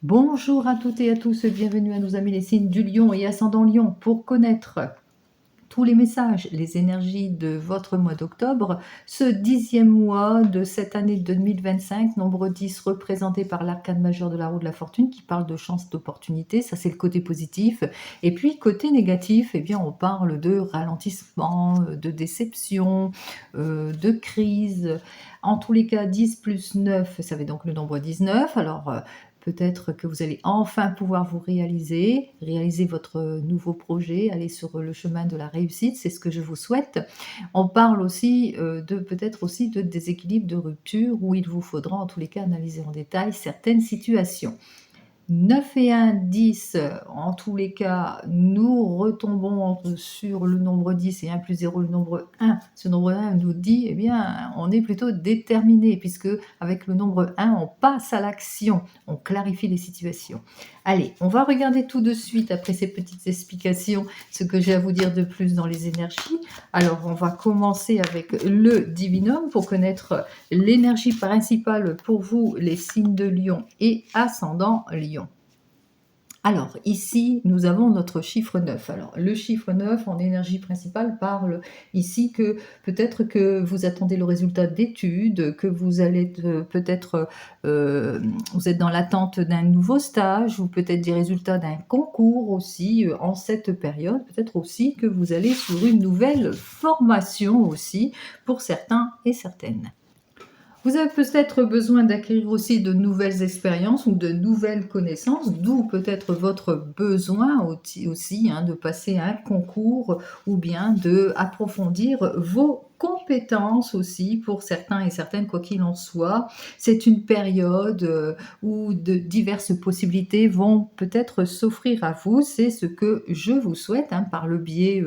Bonjour à toutes et à tous, bienvenue à nos amis les signes du lion et ascendant lion pour connaître tous les messages, les énergies de votre mois d'octobre, ce 10e mois de cette année 2025, nombre 10 représenté par l'arcane majeur de la roue de la fortune qui parle de chance, d'opportunité, ça c'est le côté positif. Et puis côté négatif, eh bien on parle de ralentissement, de déception, de crise. En tous les cas, 10 plus 9, ça fait donc le nombre 19. Alors, peut-être que vous allez enfin pouvoir vous réaliser votre nouveau projet, aller sur le chemin de la réussite, c'est ce que je vous souhaite. On parle aussi de peut-être aussi de déséquilibre, de rupture, où il vous faudra en tous les cas analyser en détail certaines situations. 9 et 1, 10, en tous les cas, nous retombons sur le nombre 10 et 1 plus 0, le nombre 1. Ce nombre 1 nous dit, eh bien, on est plutôt déterminé, puisque avec le nombre 1, on passe à l'action, on clarifie les situations. Allez, on va regarder tout de suite, après ces petites explications, ce que j'ai à vous dire de plus dans les énergies. Alors, on va commencer avec le divinum pour connaître l'énergie principale pour vous, les signes de Lion et ascendant Lion. Alors, ici, nous avons notre chiffre 9. Alors, le chiffre 9 en énergie principale parle ici que peut-être que vous attendez le résultat d'études, que vous allez peut-être, vous êtes dans l'attente d'un nouveau stage ou peut-être des résultats d'un concours aussi en cette période. Peut-être aussi que vous allez sur une nouvelle formation aussi pour certains et certaines. Vous avez peut-être besoin d'acquérir aussi de nouvelles expériences ou de nouvelles connaissances, d'où peut-être votre besoin aussi de passer un concours ou bien d'approfondir vos compétences aussi pour certains et certaines, quoi qu'il en soit. C'est une période où de diverses possibilités vont peut-être s'offrir à vous. C'est ce que je vous souhaite par le biais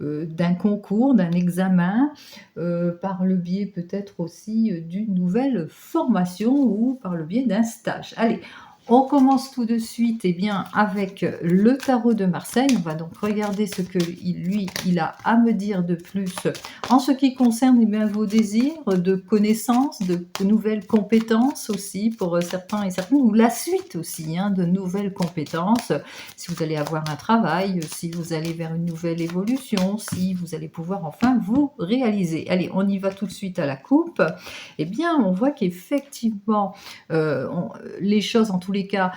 d'un concours, d'un examen, par le biais peut-être aussi d'une nouvelle formation ou par le biais d'un stage. Allez, on commence tout de suite avec le tarot de Marseille. On va donc regarder ce que lui, il a à me dire de plus en ce qui concerne vos désirs de connaissances, de nouvelles compétences aussi pour certains et certaines, ou la suite aussi de nouvelles compétences. Si vous allez avoir un travail, si vous allez vers une nouvelle évolution, si vous allez pouvoir enfin vous réaliser. Allez, on y va tout de suite à la coupe. Eh bien, on voit qu'effectivement, les choses en tous les cas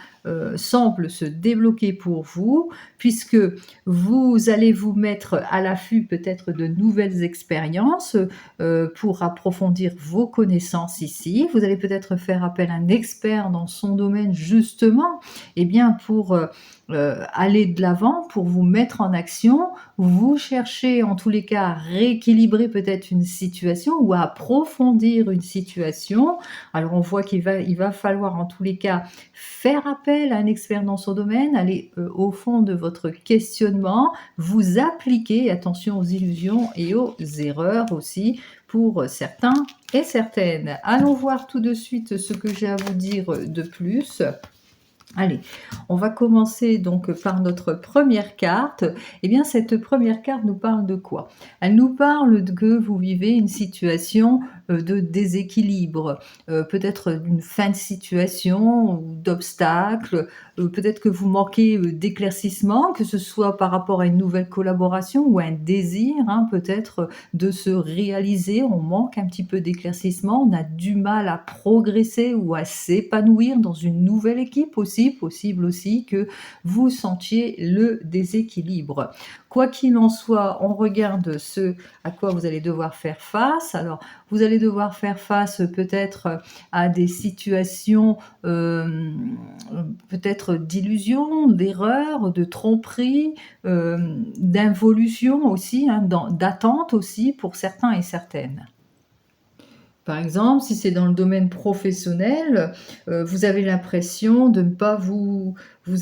semblent se débloquer pour vous, puisque vous allez vous mettre à l'affût peut-être de nouvelles expériences pour approfondir vos connaissances ici. Vous allez peut-être faire appel à un expert dans son domaine justement, pour aller de l'avant, pour vous mettre en action. Vous cherchez en tous les cas à rééquilibrer peut-être une situation ou à approfondir une situation. Alors on voit qu'il va falloir en tous les cas faire appel à un expert dans son domaine, aller au fond de votre questionnement, vous appliquer, attention aux illusions et aux erreurs aussi pour certains et certaines. Allons voir tout de suite ce que j'ai à vous dire de plus. Allez, on va commencer donc par notre première carte. Eh bien, cette première carte nous parle de quoi? Elle nous parle que vous vivez une situation de déséquilibre, peut-être d'une fin de situation ou d'obstacle, peut-être que vous manquez d'éclaircissement, que ce soit par rapport à une nouvelle collaboration ou un désir, peut-être de se réaliser. On manque un petit peu d'éclaircissement, on a du mal à progresser ou à s'épanouir dans une nouvelle équipe aussi. Possible aussi que vous sentiez le déséquilibre. Quoi qu'il en soit, on regarde ce à quoi vous allez devoir faire face. Alors, vous allez devoir faire face peut-être à des situations peut-être d'illusions, d'erreurs, de tromperies, d'involution aussi, d'attente aussi pour certains et certaines. Par exemple, si c'est dans le domaine professionnel, vous avez l'impression de ne pas vous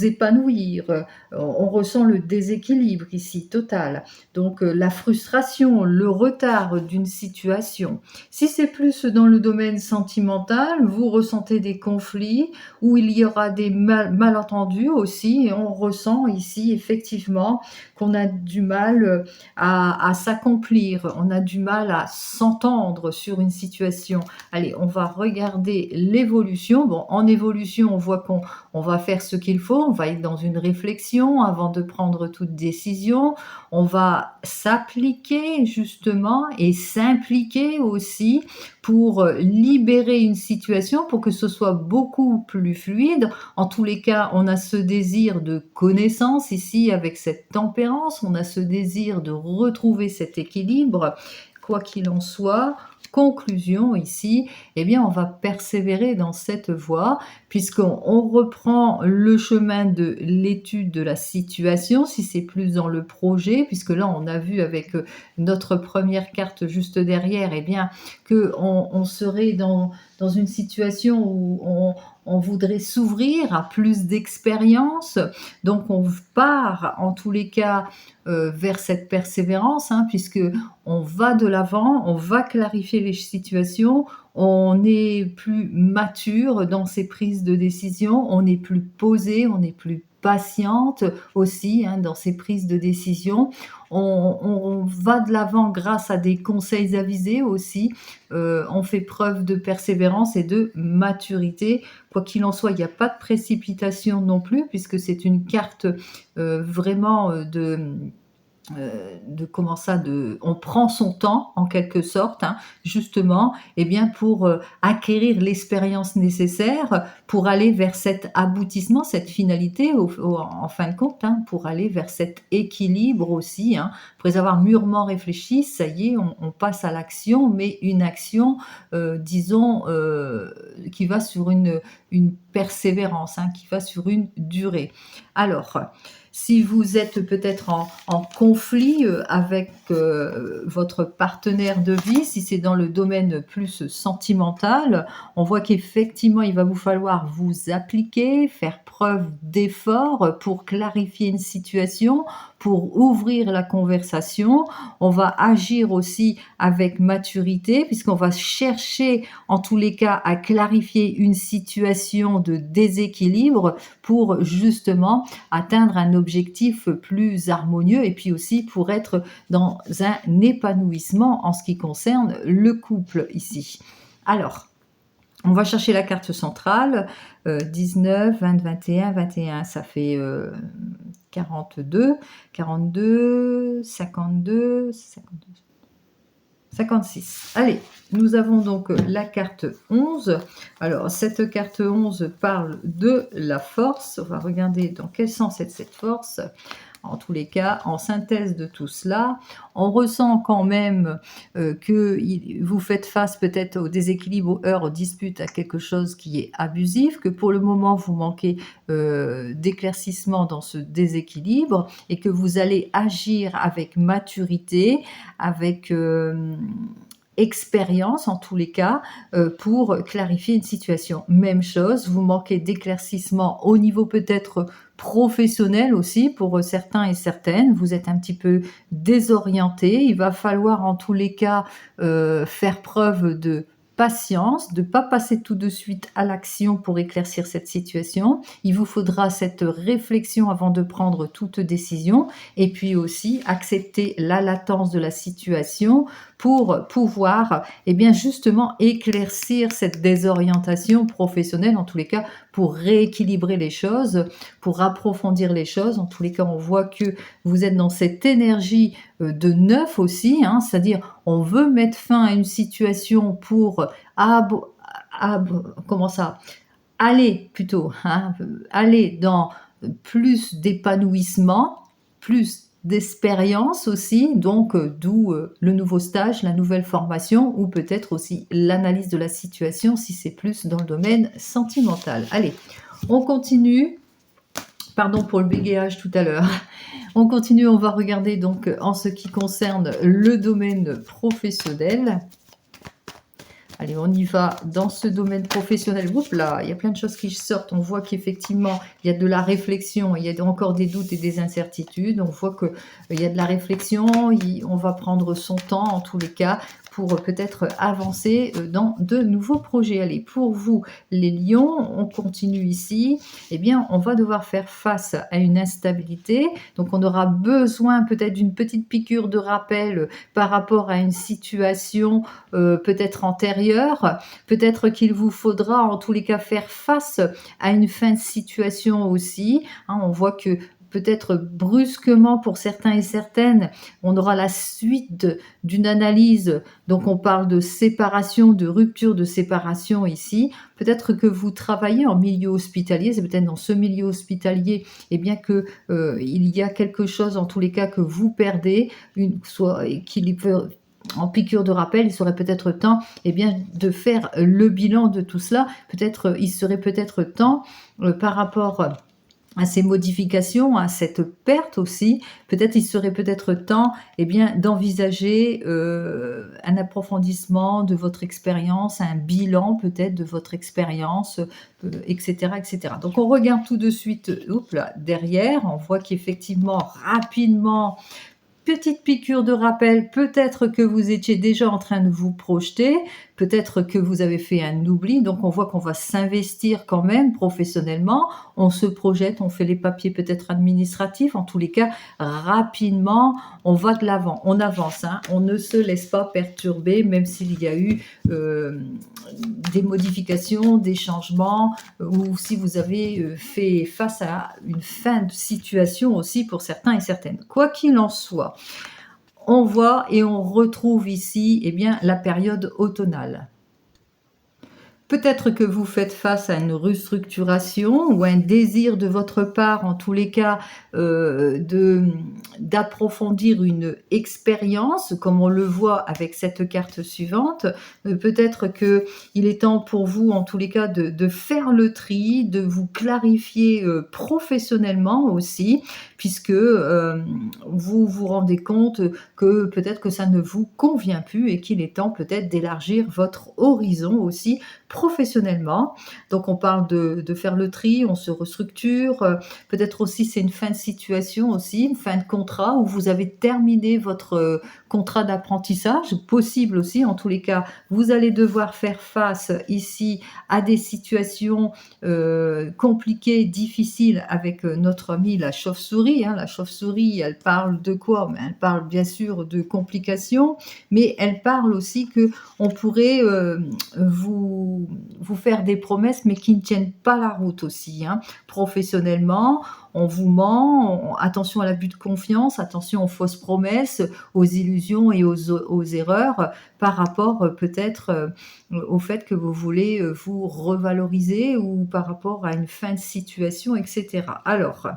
épanouir, on ressent le déséquilibre ici total. Donc la frustration, le retard d'une situation. Si c'est plus dans le domaine sentimental, vous ressentez des conflits où il y aura des malentendus aussi et on ressent ici effectivement qu'on a du mal à s'accomplir, on a du mal à s'entendre sur une situation situation. Allez, on va regarder l'évolution. Bon, en évolution, on voit qu'on va faire ce qu'il faut, on va être dans une réflexion avant de prendre toute décision. On va s'appliquer justement et s'impliquer aussi pour libérer une situation, pour que ce soit beaucoup plus fluide. En tous les cas, on a ce désir de connaissance ici avec cette tempérance, on a ce désir de retrouver cet équilibre. Quoi qu'il en soit, conclusion ici, eh bien, on va persévérer dans cette voie puisqu'on reprend le chemin de l'étude de la situation, si c'est plus dans le projet, puisque là, on a vu avec notre première carte juste derrière, eh bien, qu'on serait dans une situation où on voudrait s'ouvrir à plus d'expérience. Donc, on part en tous les cas vers cette persévérance, hein, puisque on va de l'avant, on va clarifier les situations, on est plus mature dans ses prises de décision, on est plus posé, on est plus patiente aussi hein, dans ses prises de décision. On va de l'avant grâce à des conseils avisés aussi. On fait preuve de persévérance et de maturité. Quoi qu'il en soit, il n'y a pas de précipitation non plus, puisque c'est une carte vraiment comment ça, on prend son temps en quelque sorte, hein, justement, eh bien pour acquérir l'expérience nécessaire pour aller vers cet aboutissement, cette finalité, en fin de compte, hein, pour aller vers cet équilibre aussi. Hein. Après avoir mûrement réfléchi, ça y est, on passe à l'action, mais une action, disons, qui va sur une persévérance, hein, qui va sur une durée. Alors, si vous êtes peut-être en conflit avec votre partenaire de vie, si c'est dans le domaine plus sentimental, on voit qu'effectivement, il va vous falloir vous appliquer, faire preuve d'effort pour clarifier une situation, pour ouvrir la conversation. On va agir aussi avec maturité, puisqu'on va chercher, en tous les cas, à clarifier une situation de déséquilibre pour justement atteindre un objectif plus harmonieux et puis aussi pour être dans un épanouissement en ce qui concerne le couple ici. Alors, on va chercher la carte centrale, 19, 20, 21, 21, ça fait 42, 42, 52, 52, 56. Allez, nous avons donc la carte 11. Alors, cette carte 11 parle de la force. On va regarder dans quel sens est cette force. En tous les cas, en synthèse de tout cela, on ressent quand même que vous faites face peut-être au déséquilibre, aux heurts, aux disputes, à quelque chose qui est abusif, que pour le moment vous manquez d'éclaircissement dans ce déséquilibre et que vous allez agir avec maturité, avec expérience en tous les cas pour clarifier une situation. Même chose, vous manquez d'éclaircissement au niveau peut-être professionnel aussi pour certains et certaines. Vous êtes un petit peu désorienté. Il va falloir en tous les cas faire preuve de patience, de ne pas passer tout de suite à l'action pour éclaircir cette situation. Il vous faudra cette réflexion avant de prendre toute décision et puis aussi accepter la latence de la situation pour pouvoir eh bien justement éclaircir cette désorientation professionnelle, en tous les cas pour rééquilibrer les choses, pour approfondir les choses. En tous les cas, on voit que vous êtes dans cette énergie de neuf aussi, hein, c'est-à-dire on veut mettre fin à une situation pour comment ça, aller plutôt, hein, aller dans plus d'épanouissement, plus d'expérience aussi, donc d'où le nouveau stage, la nouvelle formation ou peut-être aussi l'analyse de la situation si c'est plus dans le domaine sentimental. Allez, on continue. Pardon pour le bégayage tout à l'heure. On continue, on va regarder donc en ce qui concerne le domaine professionnel. Allez, on y va dans ce domaine professionnel. Oups là, il y a plein de choses qui sortent. On voit qu'effectivement, il y a de la réflexion, il y a encore des doutes et des incertitudes. On voit qu'il y a de la réflexion, on va prendre son temps en tous les cas pour peut-être avancer dans de nouveaux projets. Allez, pour vous, les lions, on continue ici. Eh bien, on va devoir faire face à une instabilité. Donc, on aura besoin peut-être d'une petite piqûre de rappel par rapport à une situation peut-être antérieure extérieur. Peut-être qu'il vous faudra en tous les cas faire face à une fin de situation aussi, hein. On voit que peut-être brusquement pour certains et certaines, on aura la suite d'une analyse. Donc on parle de séparation, de rupture de séparation ici. Peut-être que vous travaillez en milieu hospitalier, c'est peut-être dans ce milieu hospitalier, et bien que il y a quelque chose en tous les cas que vous perdez, soit qu'il peut en piqûre de rappel, il serait peut-être temps, eh bien, de faire le bilan de tout cela. Peut-être, il serait peut-être temps, par rapport à ces modifications, à cette perte aussi, peut-être il serait peut-être temps, eh bien, d'envisager un approfondissement de votre expérience, un bilan peut-être de votre expérience, etc., etc. Donc on regarde tout de suite, oups là, derrière, on voit qu'effectivement, rapidement, petite piqûre de rappel, peut-être que vous étiez déjà en train de vous projeter, peut-être que vous avez fait un oubli, donc on voit qu'on va s'investir quand même professionnellement, on se projette, on fait les papiers peut-être administratifs, en tous les cas, rapidement, on va de l'avant, on avance, hein, on ne se laisse pas perturber, même s'il y a eu des modifications, des changements, ou si vous avez fait face à une fin de situation aussi pour certains et certaines. Quoi qu'il en soit, on voit et on retrouve ici eh bien, la période automnale. Peut-être que vous faites face à une restructuration ou un désir de votre part, en tous les cas, d'approfondir une expérience, comme on le voit avec cette carte suivante. Peut-être qu'il est temps pour vous, en tous les cas, de faire le tri, de vous clarifier professionnellement aussi, puisque vous vous rendez compte que peut-être que ça ne vous convient plus et qu'il est temps peut-être d'élargir votre horizon aussi professionnellement. Donc on parle de faire le tri, on se restructure, peut-être aussi c'est une fin de situation aussi, une fin de contrat où vous avez terminé votre contrat d'apprentissage, possible aussi, en tous les cas, vous allez devoir faire face ici à des situations compliquées, difficiles avec notre amie la chauve-souris, hein. La chauve-souris, elle parle de quoi? Elle parle bien sûr de complications, mais elle parle aussi que on pourrait vous faire des promesses, mais qui ne tiennent pas la route aussi, hein. Professionnellement, on vous ment, attention à l'abus de confiance, attention aux fausses promesses, aux illusions et aux erreurs par rapport peut-être au fait que vous voulez vous revaloriser ou par rapport à une fin de situation, etc. Alors,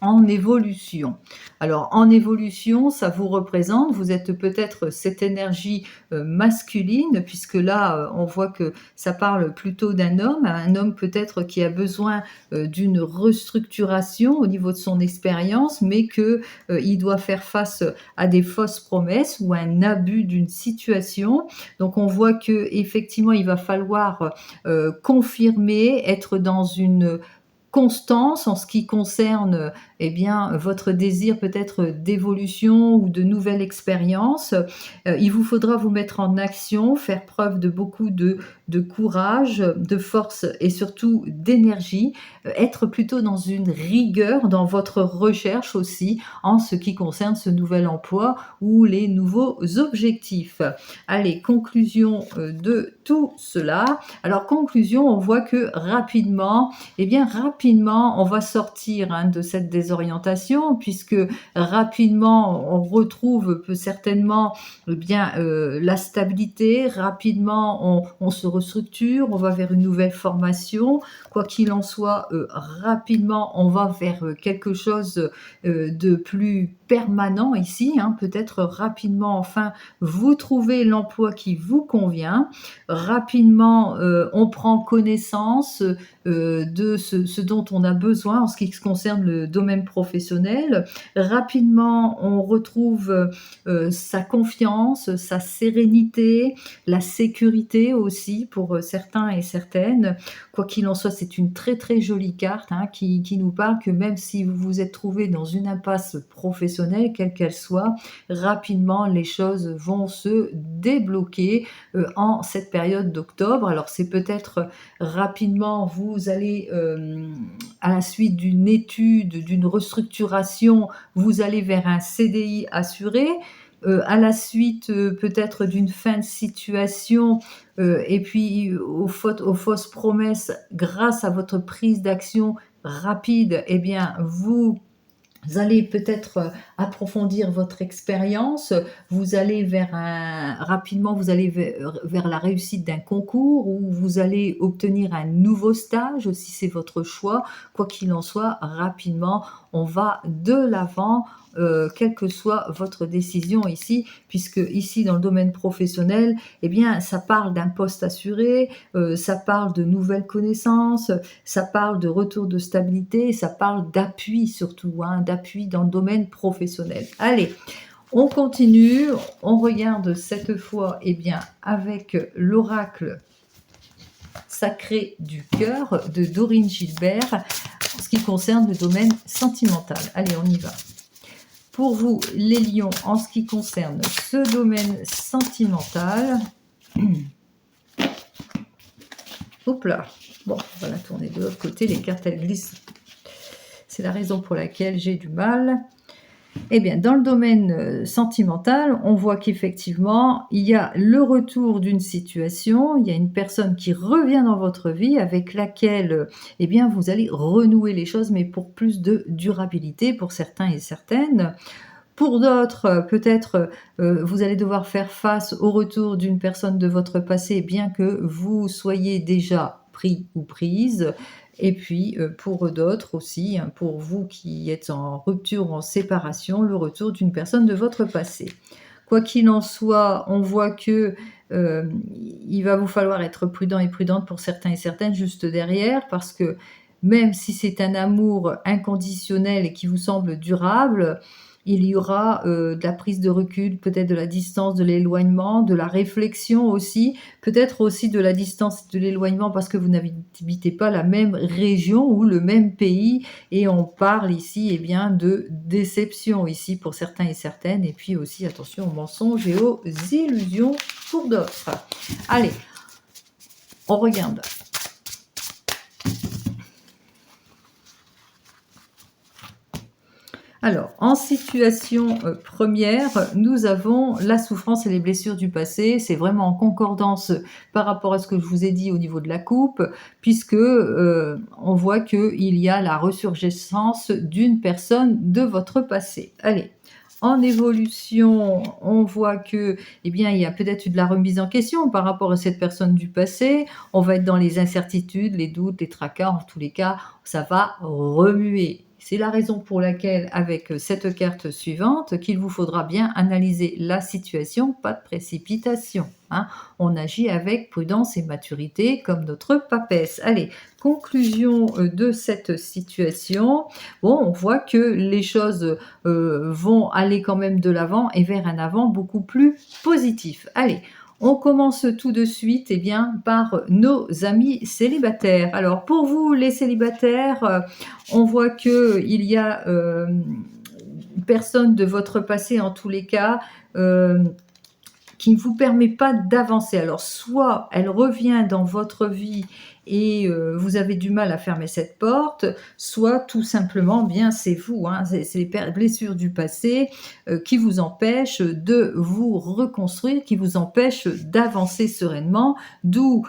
en évolution. Alors, en évolution, ça vous représente, vous êtes peut-être cette énergie masculine, puisque là, on voit que ça parle plutôt d'un homme peut-être qui a besoin d'une restructuration au niveau de son expérience, mais que il doit faire face à des fausses promesses ou un abus d'une situation. Donc, on voit que effectivement, il va falloir confirmer, être dans une constance en ce qui concerne eh bien, votre désir peut-être d'évolution ou de nouvelles expériences. Il vous faudra vous mettre en action, faire preuve de beaucoup de courage, de force et surtout d'énergie, être plutôt dans une rigueur dans votre recherche aussi en ce qui concerne ce nouvel emploi ou les nouveaux objectifs. Allez, conclusion de tout cela. Alors, conclusion, on voit que rapidement, eh bien, rapidement, on va sortir hein, de cette désorientation, puisque rapidement, on retrouve certainement eh bien, la stabilité, rapidement, on se restructure, on va vers une nouvelle formation. Quoi qu'il en soit, rapidement, on va vers quelque chose de plus permanent ici, hein, peut-être rapidement, enfin, vous trouvez l'emploi qui vous convient. Rapidement, on prend connaissance de ce dont on a besoin en ce qui concerne le domaine professionnel. Rapidement, on retrouve sa confiance, sa sérénité, la sécurité aussi pour certains et certaines. Quoi qu'il en soit, c'est une très très jolie carte hein, qui nous parle que même si vous vous êtes trouvé dans une impasse professionnelle, quelle qu'elle soit, rapidement les choses vont se débloquer en cette période d'octobre. Alors c'est peut-être rapidement, vous allez à la suite d'une étude, d'une restructuration, vous allez vers un CDI assuré. à la suite, peut-être d'une fin de situation, et puis aux fausses promesses, grâce à votre prise d'action rapide, eh bien, vous allez peut-être, approfondir votre expérience, vous allez rapidement, vous allez vers la réussite d'un concours ou vous allez obtenir un nouveau stage, si c'est votre choix. Quoi qu'il en soit, rapidement, on va de l'avant, quelle que soit votre décision ici, puisque ici, dans le domaine professionnel, eh bien, ça parle d'un poste assuré, ça parle de nouvelles connaissances, ça parle de retour de stabilité, ça parle d'appui surtout, hein, d'appui dans le domaine professionnel. Allez, on continue, on regarde cette fois, eh bien, avec l'oracle sacré du cœur de Dorine Gilbert, en ce qui concerne le domaine sentimental. Allez, on y va. Pour vous, les lions, en ce qui concerne ce domaine sentimental, hop là, bon, on va la tourner de l'autre côté, les cartes elles glissent. C'est la raison pour laquelle j'ai du mal. Eh bien, dans le domaine sentimental, on voit qu'effectivement, il y a le retour d'une situation, il y a une personne qui revient dans votre vie avec laquelle, eh bien, vous allez renouer les choses, mais pour plus de durabilité pour certains et certaines. Pour d'autres, peut-être, vous allez devoir faire face au retour d'une personne de votre passé, bien que vous soyez déjà pris ou prise. Et puis, pour d'autres aussi, hein, pour vous qui êtes en rupture ou en séparation, le retour d'une personne de votre passé. Quoi qu'il en soit, on voit que, il va vous falloir être prudent et prudente pour certains et certaines juste derrière, parce que même si c'est un amour inconditionnel et qui vous semble durable, il y aura, de la prise de recul, peut-être de la distance, de l'éloignement, de la réflexion aussi, peut-être aussi de la distance et de l'éloignement parce que vous n'habitez pas la même région ou le même pays, et on parle ici, eh bien, de déception ici pour certains et certaines, et puis aussi attention aux mensonges et aux illusions pour d'autres. Allez, on regarde. Alors, en situation première, nous avons la souffrance et les blessures du passé. C'est vraiment en concordance par rapport à ce que je vous ai dit au niveau de la coupe, puisque on voit qu'il y a la ressurgence d'une personne de votre passé. Allez. En évolution, on voit que, eh bien, il y a peut-être eu de la remise en question par rapport à cette personne du passé. On va être dans les incertitudes, les doutes, les tracas. En tous les cas, ça va remuer. C'est la raison pour laquelle, avec cette carte suivante, qu'il vous faudra bien analyser la situation, pas de précipitation, hein. On agit avec prudence et maturité, comme notre papesse. Allez, conclusion de cette situation. Bon, on voit que les choses vont aller quand même de l'avant et vers un avant beaucoup plus positif. Allez, on commence tout de suite, eh bien, par nos amis célibataires. Alors, pour vous, les célibataires, on voit qu'il y a une personne de votre passé, en tous les cas, qui ne vous permet pas d'avancer. Alors, soit elle revient dans votre vie et vous avez du mal à fermer cette porte, soit tout simplement, bien c'est vous, hein, c'est les blessures du passé qui vous empêchent de vous reconstruire, qui vous empêchent d'avancer sereinement, d'où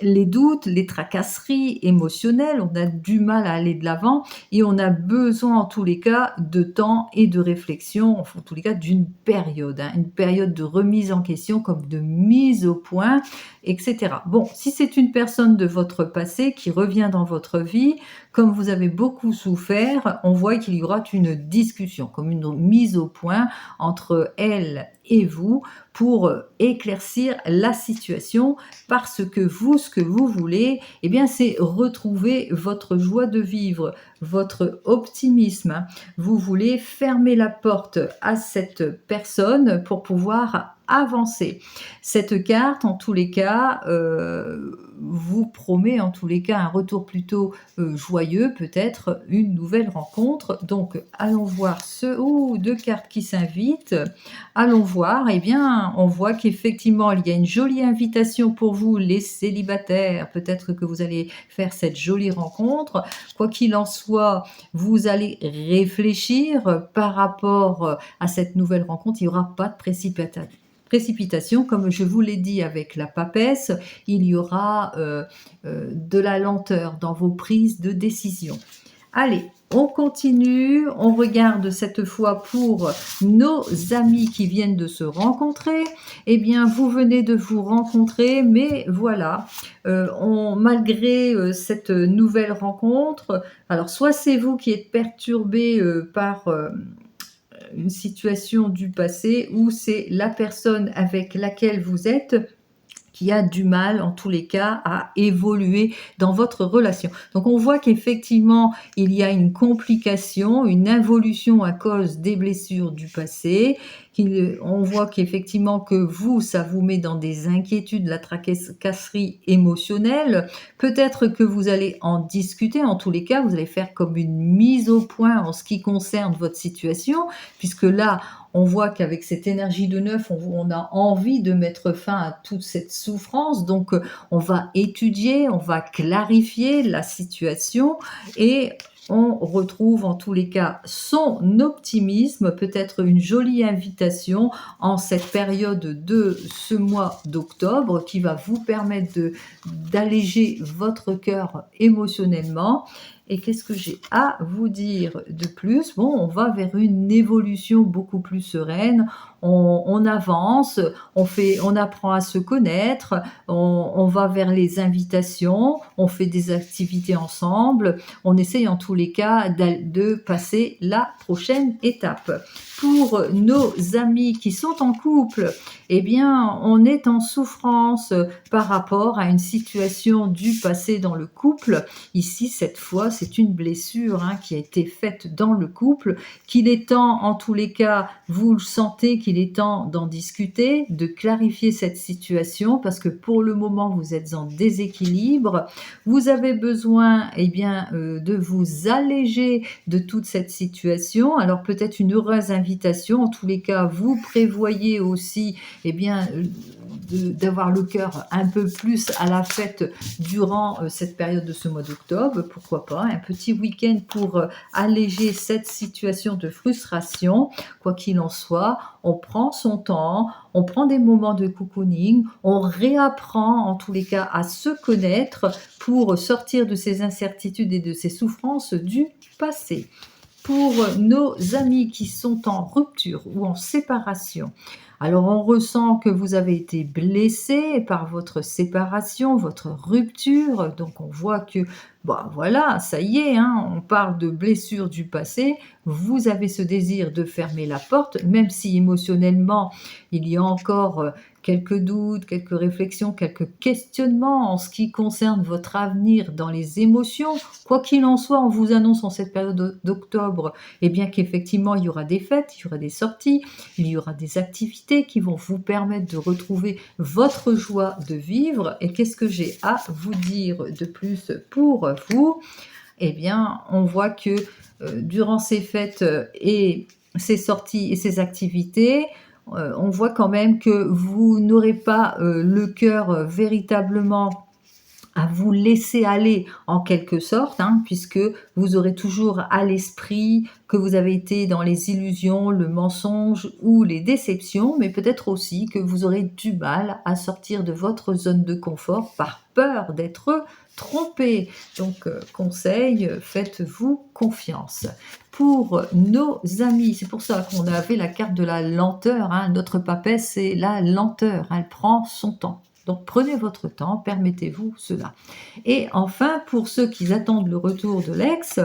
les doutes, les tracasseries émotionnelles, on a du mal à aller de l'avant et on a besoin en tous les cas de temps et de réflexion, en tous les cas d'une période, hein, une période de remise en question comme de mise au point, etc. Bon, si c'est une personne de votre passé qui revient dans votre vie, comme vous avez beaucoup souffert, on voit qu'il y aura une discussion, comme une mise au point entre elle et vous pour éclaircir la situation, parce que vous, ce que vous voulez, eh bien, c'est retrouver votre joie de vivre, votre optimisme. Vous voulez fermer la porte à cette personne pour pouvoir avancer. Cette carte, en tous les cas, vous promet en tous les cas un retour plutôt joyeux, peut-être une nouvelle rencontre. Donc allons voir deux cartes qui s'invitent. Allons voir, eh bien, on voit qu'effectivement, il y a une jolie invitation pour vous, les célibataires. Peut-être que vous allez faire cette jolie rencontre. Quoi qu'il en soit, vous allez réfléchir par rapport à cette nouvelle rencontre. Il n'y aura pas de précipitation, comme je vous l'ai dit avec la papesse, il y aura de la lenteur dans vos prises de décision. Allez, on continue, on regarde cette fois pour nos amis qui viennent de se rencontrer. Eh bien, vous venez de vous rencontrer, mais voilà, malgré cette nouvelle rencontre, alors soit c'est vous qui êtes perturbé par une situation du passé, ou c'est la personne avec laquelle vous êtes qui a du mal, en tous les cas, à évoluer dans votre relation. Donc, on voit qu'effectivement, il y a une complication, une involution à cause des blessures du passé. On voit qu'effectivement, que vous, ça vous met dans des inquiétudes, la tracasserie émotionnelle. Peut-être que vous allez en discuter. En tous les cas, vous allez faire comme une mise au point en ce qui concerne votre situation, puisque là, on voit qu'avec cette énergie de neuf, on a envie de mettre fin à toute cette souffrance. Donc, on va étudier, on va clarifier la situation et on retrouve en tous les cas son optimisme, peut-être une jolie invitation en cette période de ce mois d'octobre qui va vous permettre d'alléger votre cœur émotionnellement. Et qu'est-ce que j'ai à vous dire de plus? Bon, on va vers une évolution beaucoup plus sereine, on avance, on apprend à se connaître, on va vers les invitations, on fait des activités ensemble, on essaye en tous les cas de passer la prochaine étape. Pour nos amis qui sont en couple, eh bien, on est en souffrance par rapport à une situation du passé dans le couple. Ici, cette fois, c'est une blessure qui a été faite dans le couple, qu'il est temps, en tous les cas, vous le sentez qu'il est temps d'en discuter, de clarifier cette situation, parce que pour le moment, vous êtes en déséquilibre. Vous avez besoin, eh bien, de vous alléger de toute cette situation. Alors, peut-être une heureuse invitation. En tous les cas, vous prévoyez aussi, eh bien, d'avoir le cœur un peu plus à la fête durant cette période de ce mois d'octobre, pourquoi pas, un petit week-end pour alléger cette situation de frustration. Quoi qu'il en soit, on prend son temps, on prend des moments de cocooning, on réapprend en tous les cas à se connaître pour sortir de ces incertitudes et de ces souffrances du passé. Pour nos amis qui sont en rupture ou en séparation, alors on ressent que vous avez été blessé par votre séparation, votre rupture, donc on voit que, voilà, ça y est, on parle de blessure du passé, vous avez ce désir de fermer la porte, même si émotionnellement il y a encore quelques doutes, quelques réflexions, quelques questionnements en ce qui concerne votre avenir dans les émotions. Quoi qu'il en soit, on vous annonce en cette période d'octobre, eh bien qu'effectivement il y aura des fêtes, il y aura des sorties, il y aura des activités qui vont vous permettre de retrouver votre joie de vivre. Et qu'est-ce que j'ai à vous dire de plus pour vous? Eh bien, on voit que durant ces fêtes et ces sorties et ces activités, on voit quand même que vous n'aurez pas le cœur véritablement à vous laisser aller en quelque sorte, puisque vous aurez toujours à l'esprit que vous avez été dans les illusions, le mensonge ou les déceptions, mais peut-être aussi que vous aurez du mal à sortir de votre zone de confort par peur d'être trompé. Donc, conseil, faites-vous confiance. Pour nos amis, c'est pour ça qu'on avait la carte de la lenteur, notre papesse, c'est la lenteur, elle prend son temps. Donc, prenez votre temps, permettez-vous cela. Et enfin, pour ceux qui attendent le retour de l'ex,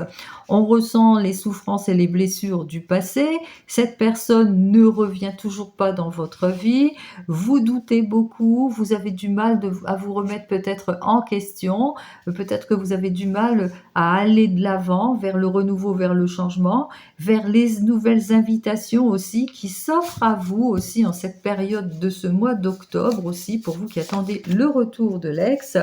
on ressent les souffrances et les blessures du passé. Cette personne ne revient toujours pas dans votre vie. Vous doutez beaucoup, vous avez du mal à vous remettre peut-être en question. Peut-être que vous avez du mal à aller de l'avant vers le renouveau, vers le changement, vers les nouvelles invitations aussi qui s'offrent à vous aussi en cette période de ce mois d'octobre aussi, pour vous qui attendez sentez le retour de l'ex.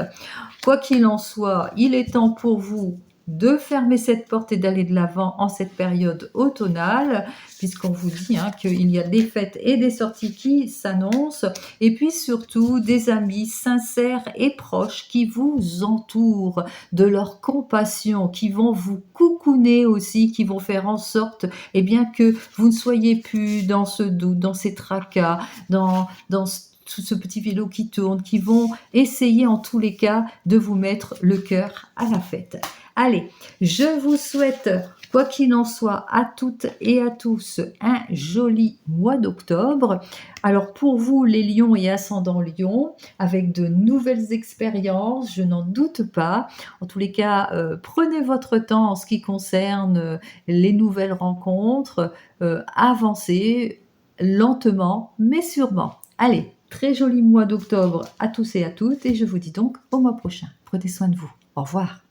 Quoi qu'il en soit, il est temps pour vous de fermer cette porte et d'aller de l'avant en cette période automnale, puisqu'on vous dit qu'il y a des fêtes et des sorties qui s'annoncent, et puis surtout des amis sincères et proches qui vous entourent, de leur compassion, qui vont vous coucouner aussi, qui vont faire en sorte que vous ne soyez plus dans ce doute, dans ces tracas, dans tout ce petit vélo qui tourne, qui vont essayer en tous les cas de vous mettre le cœur à la fête. Allez, je vous souhaite, quoi qu'il en soit, à toutes et à tous, un joli mois d'octobre. Alors pour vous, les lions et ascendants lions, avec de nouvelles expériences, je n'en doute pas. En tous les cas, prenez votre temps en ce qui concerne les nouvelles rencontres, avancez lentement mais sûrement. Allez, très joli mois d'octobre à tous et à toutes et je vous dis donc au mois prochain. Prenez soin de vous. Au revoir.